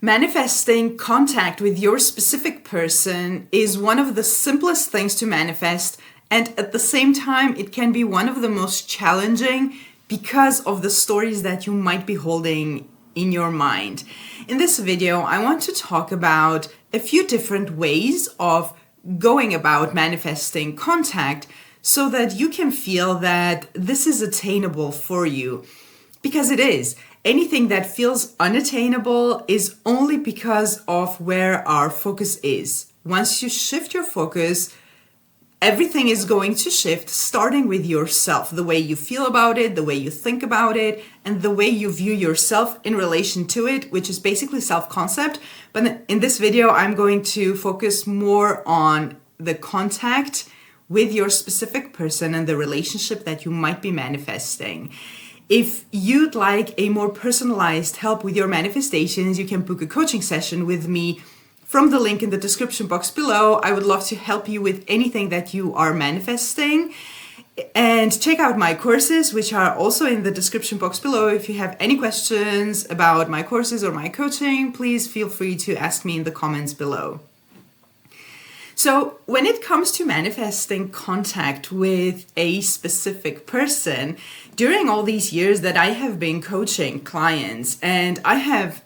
Manifesting contact with your specific person is one of the simplest things to manifest, and at the same time, it can be one of the most challenging because of the stories that you might be holding in your mind. In this video, I want to talk about a few different ways of going about manifesting contact so that you can feel that this is attainable for you. Because it is. Anything that feels unattainable is only because of where our focus is. Once you shift your focus, everything is going to shift, starting with yourself, the way you feel about it, the way you think about it, and the way you view yourself in relation to it, which is basically self-concept. But in this video, I'm going to focus more on the contact with your specific person and the relationship that you might be manifesting. If you'd like a more personalized help with your manifestations, you can book a coaching session with me from the link in the description box below. I would love to help you with anything that you are manifesting. And check out my courses, which are also in the description box below. If you have any questions about my courses or my coaching, please feel free to ask me in the comments below. So when it comes to manifesting contact with a specific person, during all these years that I have been coaching clients, and I have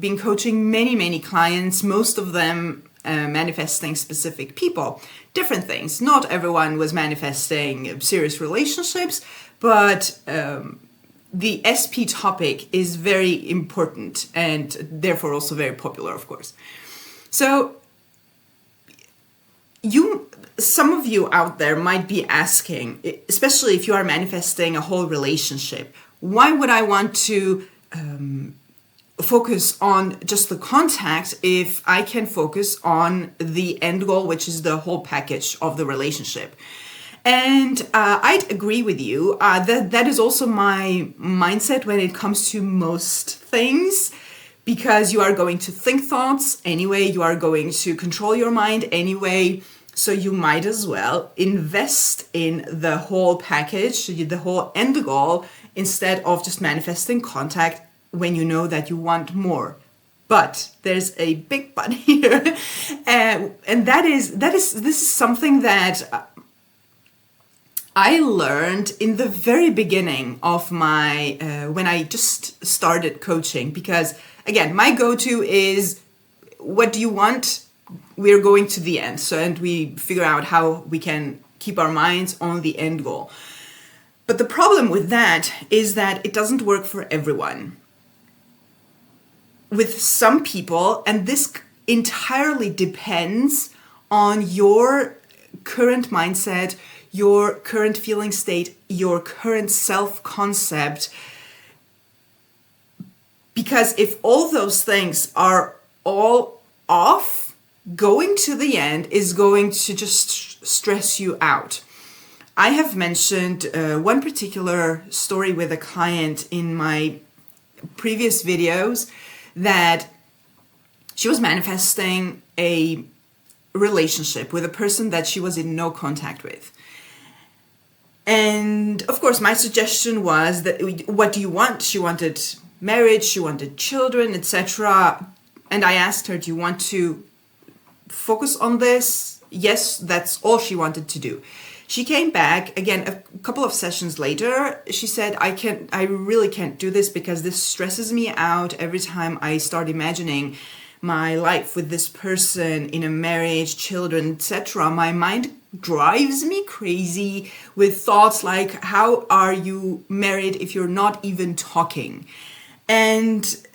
been coaching many clients, most of them manifesting specific people, different things. Not everyone was manifesting serious relationships, but the SP topic is very important and therefore also very popular, of course. So some of you out there might be asking, especially if you are manifesting a whole relationship, why would I want to focus on just the contact if I can focus on the end goal, which is the whole package of the relationship? And I'd agree with you. That is also my mindset when it comes to most things. Because you are going to think thoughts anyway, you are going to control your mind anyway, so you might as well invest in the whole package, the whole end goal, instead of just manifesting contact when you know that you want more. But there's a big but here, and this is something that I learned in the very beginning of my when I just started coaching, because again, my go-to is, what do you want? We're going to the end. And we figure out how we can keep our minds on the end goal. But the problem with that is that it doesn't work for everyone. With some people, and this entirely depends on your current mindset, your current feeling state, your current self-concept. Because if all those things are all off, going to the end is going to just stress you out. I have mentioned one particular story with a client in my previous videos, that she was manifesting a relationship with a person that she was in no contact with. And of course, my suggestion was that, what do you want? She wanted marriage, she wanted children, etc. And I asked her, do you want to focus on this? Yes, that's all she wanted to do. She came back again a couple of sessions later. She said, I really can't do this because this stresses me out every time I start imagining my life with this person in a marriage, children, etc. My mind drives me crazy with thoughts like, how are you married if you're not even talking? And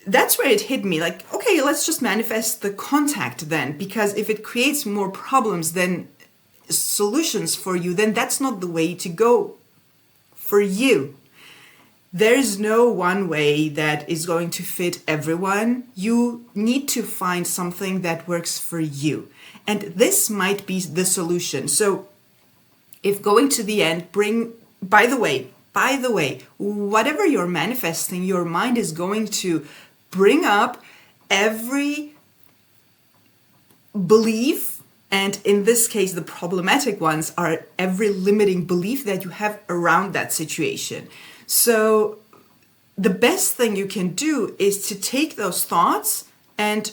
that's where it hit me, like, okay, let's just manifest the contact then, because if it creates more problems than solutions for you, then that's not the way to go for you. There's no one way that is going to fit everyone. You need to find something that works for you. And this might be the solution. So if going to the end, by the way, whatever you're manifesting, your mind is going to bring up every belief, and in this case, the problematic ones are every limiting belief that you have around that situation. So the best thing you can do is to take those thoughts and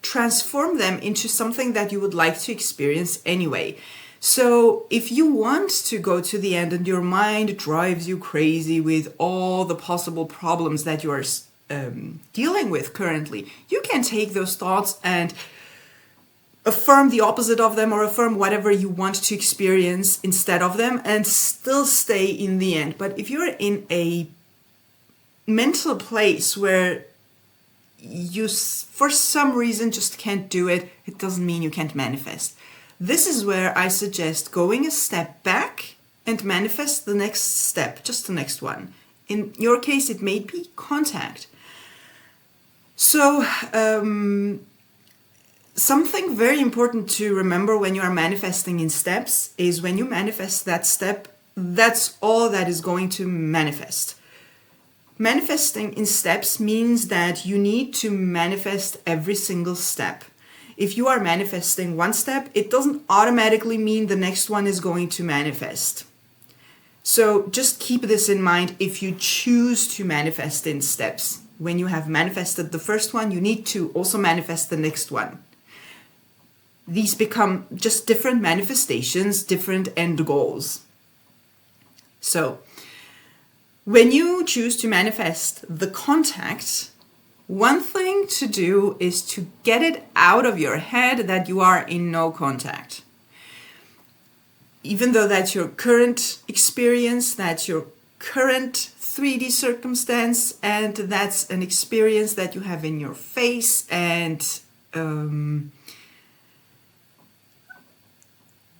transform them into something that you would like to experience anyway. So if you want to go to the end and your mind drives you crazy with all the possible problems that you are dealing with currently, you can take those thoughts and affirm the opposite of them, or affirm whatever you want to experience instead of them, and still stay in the end. But if you're in a mental place where you for some reason just can't do it, it doesn't mean you can't manifest. This is where I suggest going a step back and manifest the next step, just the next one. In your case, it may be contact. So something very important to remember when you are manifesting in steps is when you manifest that step, that's all that is going to manifest. Manifesting in steps means that you need to manifest every single step. If you are manifesting one step, it doesn't automatically mean the next one is going to manifest. So just keep this in mind if you choose to manifest in steps. When you have manifested the first one, you need to also manifest the next one. These become just different manifestations, different end goals. So when you choose to manifest the contact, one thing to do is to get it out of your head that you are in no contact. Even though that's your current experience, that's your current 3D circumstance, and that's an experience that you have in your face, and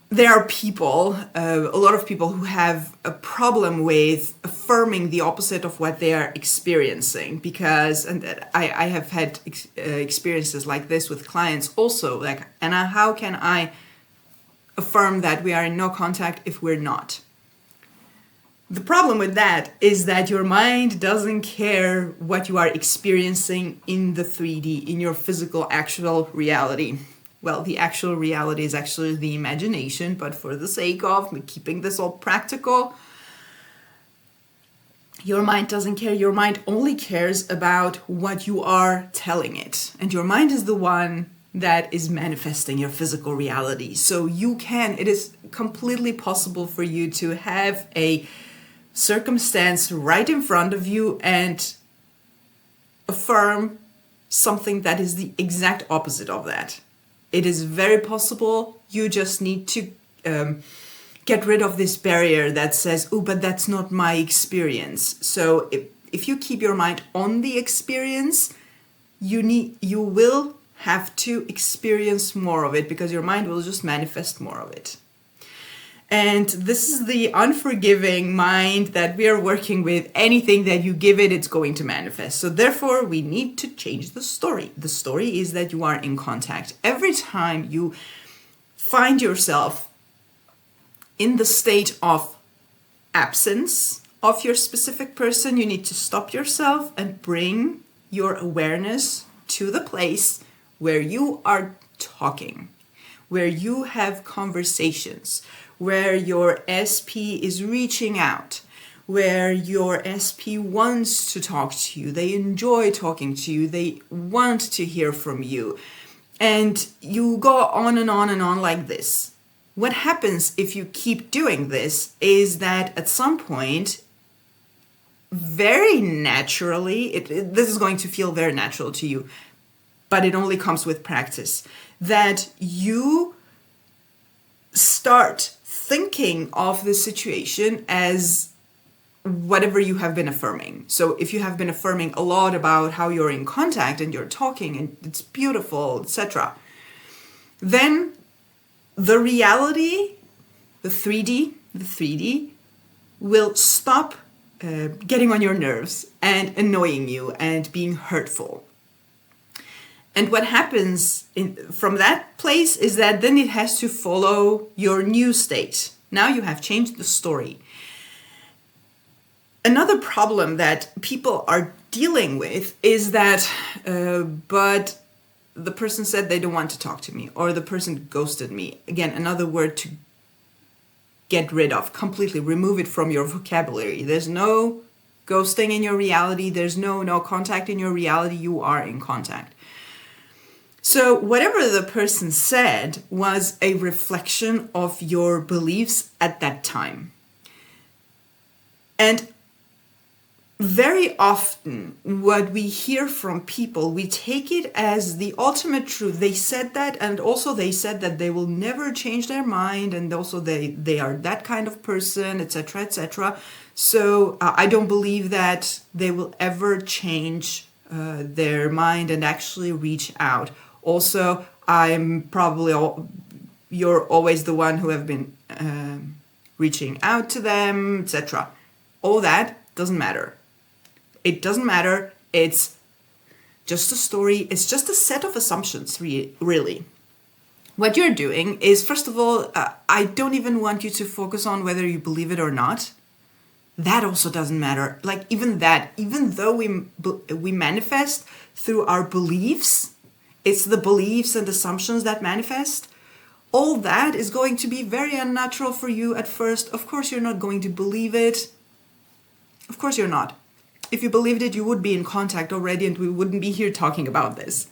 there are people, a lot of people who have a problem with affirming the opposite of what they are experiencing, because, and I have had experiences like this with clients also, like, Anna, how can I affirm that we are in no contact if we're not? The problem with that is that your mind doesn't care what you are experiencing in the 3D, in your physical, actual reality. Well, the actual reality is actually the imagination, but for the sake of keeping this all practical, your mind doesn't care. Your mind only cares about what you are telling it. And your mind is the one that is manifesting your physical reality. So it is completely possible for you to have a circumstance right in front of you and affirm something that is the exact opposite of that. It is very possible. You just need to get rid of this barrier that says, oh, but that's not my experience. So if you keep your mind on the experience, you will have to experience more of it, because your mind will just manifest more of it. And this is the unforgiving mind that we are working with. Anything that you give it, it's going to manifest. So therefore, we need to change the story. The story is that you are in contact. Every time you find yourself in the state of absence of your specific person, you need to stop yourself and bring your awareness to the place where you are talking, where you have conversations, where your SP is reaching out, where your SP wants to talk to you, they enjoy talking to you, they want to hear from you. And you go on and on and on like this. What happens if you keep doing this is that at some point, very naturally, this is going to feel very natural to you, but it only comes with practice, that you start thinking of the situation as whatever you have been affirming. So if you have been affirming a lot about how you're in contact and you're talking and it's beautiful, etc., then the reality, the 3D will stop getting on your nerves and annoying you and being hurtful. And what happens from that place is that then it has to follow your new state. Now you have changed the story. Another problem that people are dealing with is that, but the person said they don't want to talk to me, or the person ghosted me. Again, another word to get rid of, completely remove it from your vocabulary. There's no ghosting in your reality. There's no contact in your reality. You are in contact. So whatever the person said was a reflection of your beliefs at that time. And very often what we hear from people, we take it as the ultimate truth. They said that, and also they said that they will never change their mind, and also they are that kind of person, etc., etc. So I don't believe that they will ever change their mind and actually reach out. Also, you're always the one who have been reaching out to them, etc. All that doesn't matter. It doesn't matter. It's just a story. It's just a set of assumptions, really. What you're doing is, first of all, I don't even want you to focus on whether you believe it or not. That also doesn't matter. Like even though we manifest through our beliefs, it's the beliefs and assumptions that manifest. All that is going to be very unnatural for you at first. Of course, you're not going to believe it. Of course, you're not. If you believed it, you would be in contact already and we wouldn't be here talking about this.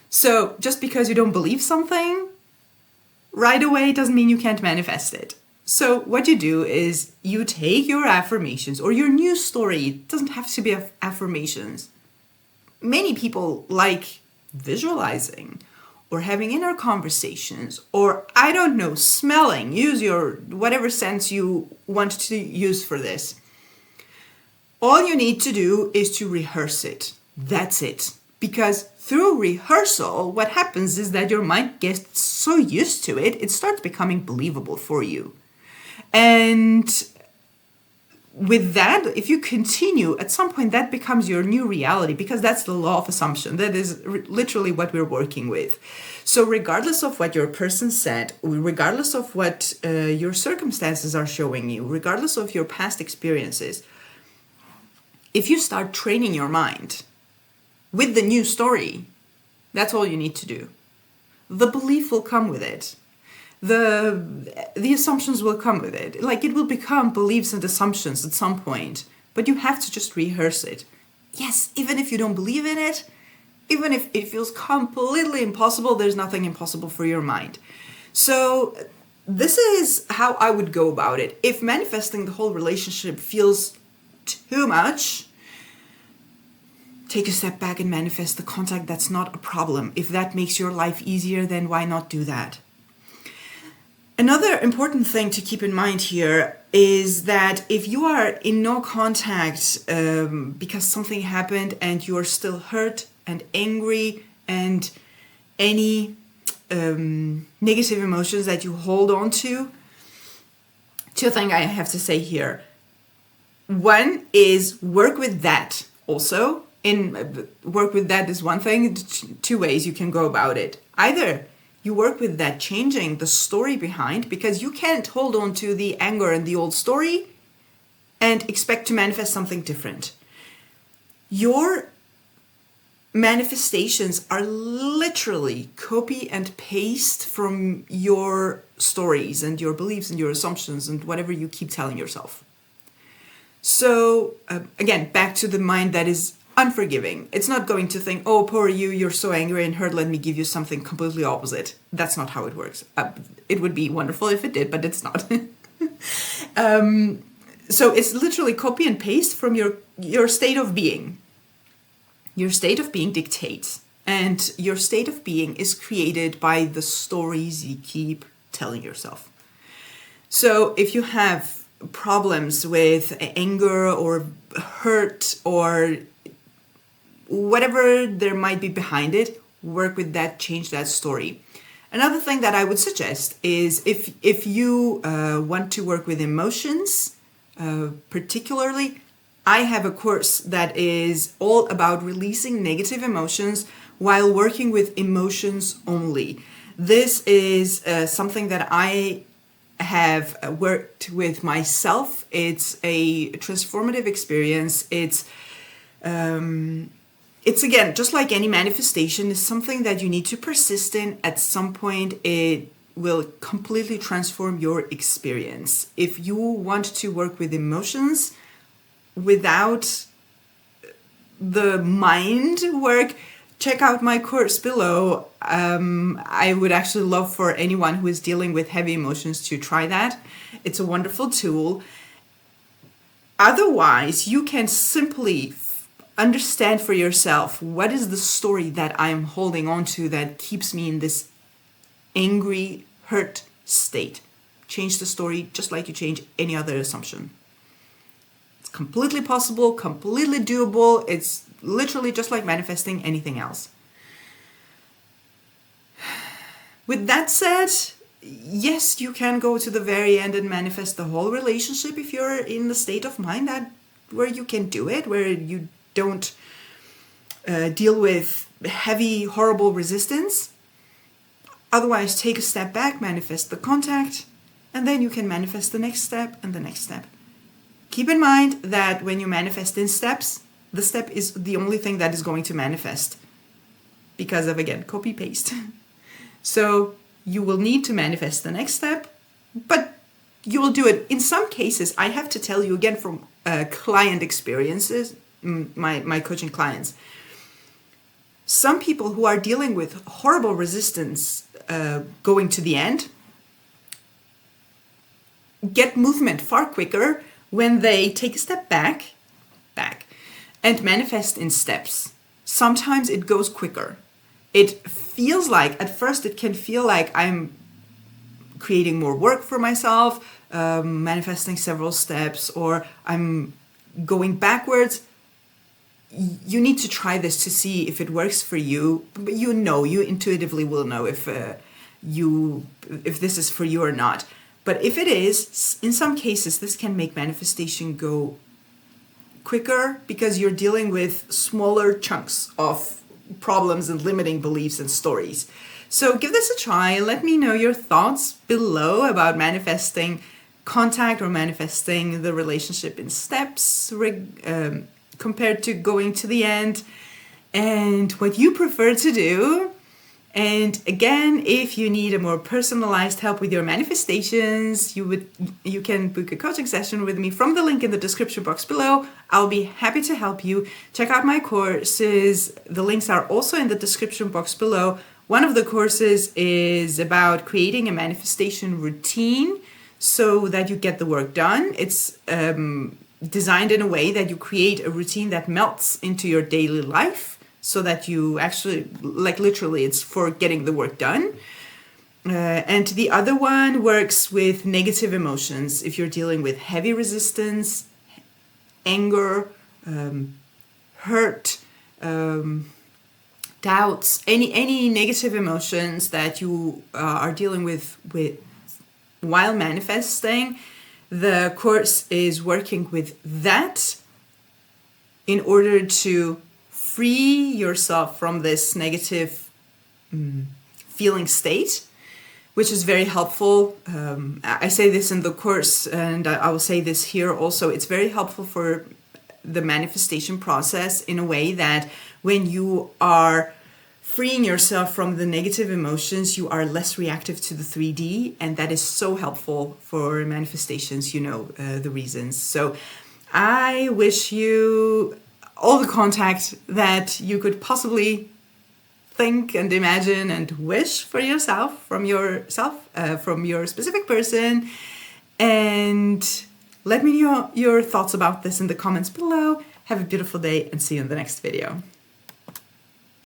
So just because you don't believe something right away doesn't mean you can't manifest it. So what you do is you take your affirmations or your new story. It doesn't have to be affirmations. Many people like visualizing or having inner conversations or, I don't know, smelling. Use your whatever sense you want to use for this. All you need to do is to rehearse it. That's it. Because through rehearsal, what happens is that your mind gets so used to it, it starts becoming believable for you. And with that, if you continue, at some point that becomes your new reality, because that's the law of assumption. That is literally what we're working with. So regardless of what your person said, regardless of what your circumstances are showing you, regardless of your past experiences, if you start training your mind with the new story, that's all you need to do. The belief will come with it. The assumptions will come with it. Like it will become beliefs and assumptions at some point, but you have to just rehearse it. Yes, even if you don't believe in it, even if it feels completely impossible, there's nothing impossible for your mind. So this is how I would go about it. If manifesting the whole relationship feels too much, take a step back and manifest the contact. That's not a problem. If that makes your life easier, then why not do that? Another important thing to keep in mind here is that if you are in no contact because something happened and you are still hurt and angry and any negative emotions that you hold on to, two things I have to say here. One is work with that also. Work with that is one thing. Two ways you can go about it. Either you work with that, changing the story behind, because you can't hold on to the anger and the old story and expect to manifest something different. Your manifestations are literally copy and paste from your stories and your beliefs and your assumptions and whatever you keep telling yourself. So again, back to the mind that is unforgiving. It's not going to think, oh, poor you, you're so angry and hurt, let me give you something completely opposite. That's not how it works. It would be wonderful if it did, but it's not. So it's literally copy and paste from your state of being. Your state of being dictates. And your state of being is created by the stories you keep telling yourself. So if you have problems with anger or hurt or whatever there might be behind it, work with that, change that story. Another thing that I would suggest is if you want to work with emotions, particularly, I have a course that is all about releasing negative emotions while working with emotions only. This is something that I have worked with myself. It's a transformative experience. It's again, just like any manifestation, is something that you need to persist in. At some point, it will completely transform your experience. If you want to work with emotions, without the mind work, check out my course below. I would actually love for anyone who is dealing with heavy emotions to try that. It's a wonderful tool. Otherwise, you can simply understand for yourself, what is the story that I'm holding on to that keeps me in this angry, hurt state. Change the story just like you change any other assumption. It's completely possible, completely doable. It's literally just like manifesting anything else. With that said, yes, you can go to the very end and manifest the whole relationship if you're in the state of mind that where you can do it, where you don't deal with heavy, horrible resistance. Otherwise, take a step back, manifest the contact, and then you can manifest the next step and the next step. Keep in mind that when you manifest in steps, the step is the only thing that is going to manifest because of, again, copy-paste. So you will need to manifest the next step, but you will do it. In some cases, I have to tell you again from client experiences, my coaching clients, some people who are dealing with horrible resistance going to the end get movement far quicker when they take a step back, and manifest in steps. Sometimes it goes quicker. It feels like, at first it can feel like I'm creating more work for myself, manifesting several steps, or I'm going backwards. You need to try this to see if it works for you. But you intuitively will know if this is for you or not. But if it is, in some cases, this can make manifestation go quicker because you're dealing with smaller chunks of problems and limiting beliefs and stories. So give this a try and let me know your thoughts below about manifesting contact or manifesting the relationship in steps compared to going to the end, and what you prefer to do. And again, if you need a more personalized help with your manifestations, you can book a coaching session with me from the link in the description box below. I'll be happy to help you. Check out my courses. The links are also in the description box below. One of the courses is about creating a manifestation routine so that you get the work done. It's designed in a way that you create a routine that melts into your daily life, so that you actually, like literally, it's for getting the work done. And the other one works with negative emotions. If you're dealing with heavy resistance, anger, hurt, doubts, any negative emotions that you are dealing with while manifesting, the course is working with that in order to free yourself from this negative feeling state, which is very helpful. I say this in the course, and I will say this here also. It's very helpful for the manifestation process in a way that when you are freeing yourself from the negative emotions, you are less reactive to the 3D, and that is so helpful for manifestations, the reasons. So I wish you all the contact that you could possibly think and imagine and wish for yourself, from your specific person. And let me know your thoughts about this in the comments below. Have a beautiful day and see you in the next video.